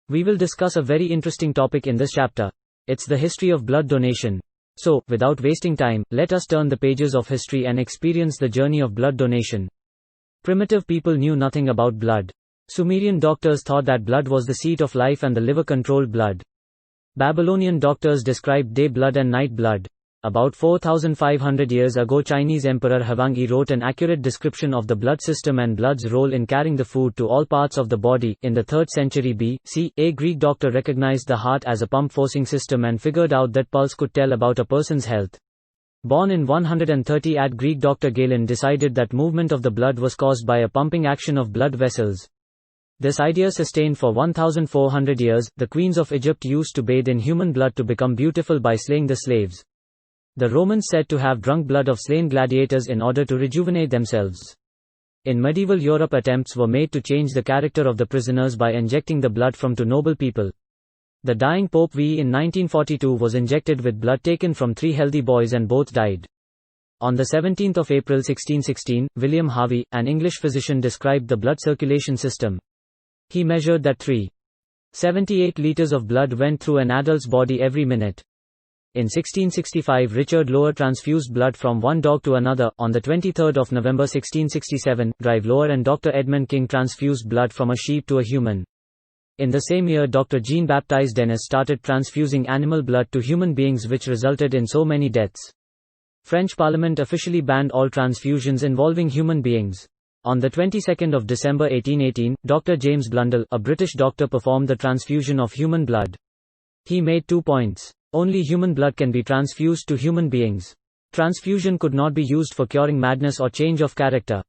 We will discuss a very interesting topic in this chapter. It's the history of blood donation. So, without wasting time, let us turn the pages of history and experience the journey of blood donation. Primitive people knew nothing about blood. Sumerian doctors thought that blood was the seat of life and the liver controlled blood. Babylonian doctors described day blood and night blood. About 4,500 years ago, Chinese Emperor Huangdi wrote an accurate description of the blood system and blood's role in carrying the food to all parts of the body. In the 3rd century B.C., a Greek doctor recognized the heart as a pump-forcing system and figured out that pulse could tell about a person's health. Born in 130 AD, Greek doctor Galen decided that movement of the blood was caused by a pumping action of blood vessels. This idea sustained for 1,400 years. The queens of Egypt used to bathe in human blood to become beautiful by slaying the slaves. The Romans said to have drunk blood of slain gladiators in order to rejuvenate themselves. In medieval Europe, attempts were made to change the character of the prisoners by injecting the blood from two noble people. The dying Pope V in 1942 was injected with blood taken from 3 healthy boys and both died. On the 17th of April 1616, William Harvey, an English physician, described the blood circulation system. He measured that 3.78 liters of blood went through an adult's body every minute. In 1665, Richard Lower transfused blood from one dog to another. On the 23rd of November 1667, Drive Lower and Dr. Edmund King transfused blood from a sheep to a human. In the same year, Dr. Jean-Baptiste Denis started transfusing animal blood to human beings, which resulted in so many deaths. French Parliament officially banned all transfusions involving human beings. On the 22nd of December 1818, Dr. James Blundell, a British doctor, performed the transfusion of human blood. He made 2 points. Only human blood can be transfused to human beings. Transfusion could not be used for curing madness or change of character.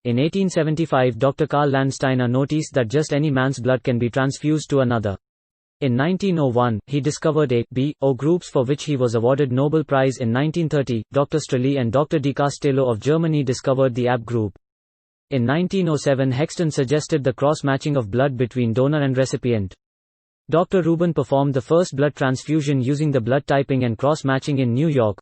In 1875, Dr. Karl Landsteiner noticed that just any man's blood can be transfused to another. In 1901, he discovered A, B, O groups, for which he was awarded Nobel Prize. In 1930, Dr. Streley and Dr. Di Castello of Germany discovered the AB group. In 1907, Hexton suggested the cross-matching of blood between donor and recipient. Dr. Rubin performed the first blood transfusion using the blood typing and cross-matching in New York.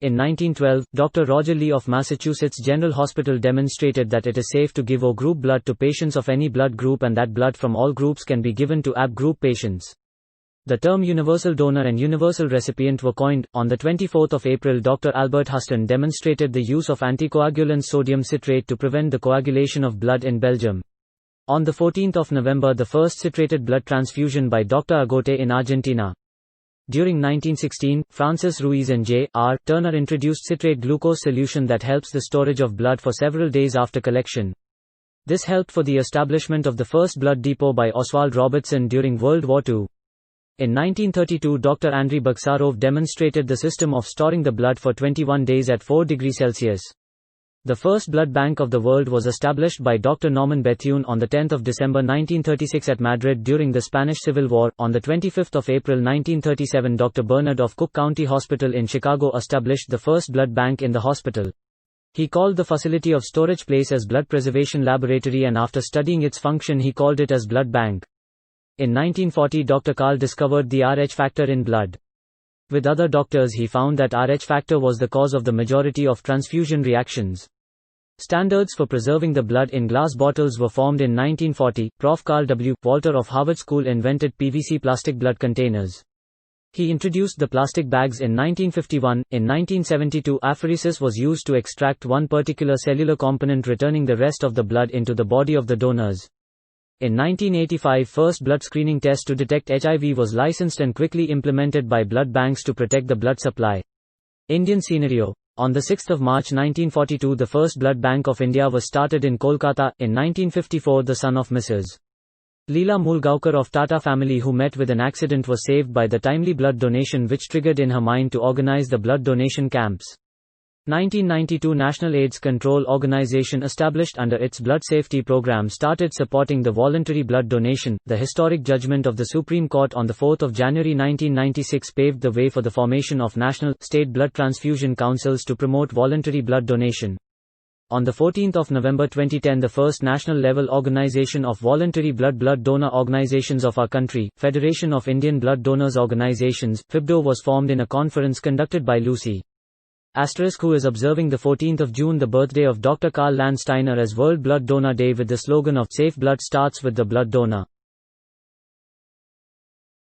In 1912, Dr. Roger Lee of Massachusetts General Hospital demonstrated that it is safe to give O group blood to patients of any blood group and that blood from all groups can be given to AB group patients. The term universal donor and universal recipient were coined. On the 24th of April, Dr. Albert Huston demonstrated the use of anticoagulant sodium citrate to prevent the coagulation of blood in Belgium. On the 14th of November, the first citrated blood transfusion by Dr. Agote in Argentina. During 1916, Francis Ruiz and J.R. Turner introduced citrate glucose solution that helps the storage of blood for several days after collection. This helped for the establishment of the first blood depot by Oswald Robertson during World War II. In 1932, Dr. Andrei Baksarov demonstrated the system of storing the blood for 21 days at 4 degrees Celsius. The first blood bank of the world was established by Dr. Norman Bethune on the 10th of December 1936 at Madrid during the Spanish Civil War. On the 25th of April 1937, Dr. Bernard of Cook County Hospital in Chicago established the first blood bank in the hospital. He called the facility of storage place as Blood Preservation Laboratory, and after studying its function he called it as Blood Bank. In 1940, Dr. Karl discovered the Rh factor in blood. With other doctors, he found that Rh factor was the cause of the majority of transfusion reactions. Standards for preserving the blood in glass bottles were formed in 1940. Prof. Carl W. Walter of Harvard School invented PVC plastic blood containers. He introduced the plastic bags in 1951. In 1972, apheresis was used to extract one particular cellular component, returning the rest of the blood into the body of the donors. In 1985, first blood screening test to detect HIV was licensed and quickly implemented by blood banks to protect the blood supply. Indian scenario. On 6 March 1942, the first blood bank of India was started in Kolkata. In 1954, the son of Mrs. Leela Mulgaonkar of Tata family, who met with an accident, was saved by the timely blood donation, which triggered in her mind to organize the blood donation camps. 1992, National AIDS Control Organization, established under its blood safety program, started supporting the voluntary blood donation. The historic judgment of the Supreme Court on 4 January 1996 paved the way for the formation of national, state blood transfusion councils to promote voluntary blood donation. On 14 November 2010, the first national-level organization of voluntary blood donor organizations of our country, Federation of Indian Blood Donors Organizations, FIBDO, was formed in a conference conducted by Lucy *, who is observing 14 June, the birthday of Dr. Karl Landsteiner, as World Blood Donor Day, with the slogan of "Safe blood starts with the blood donor."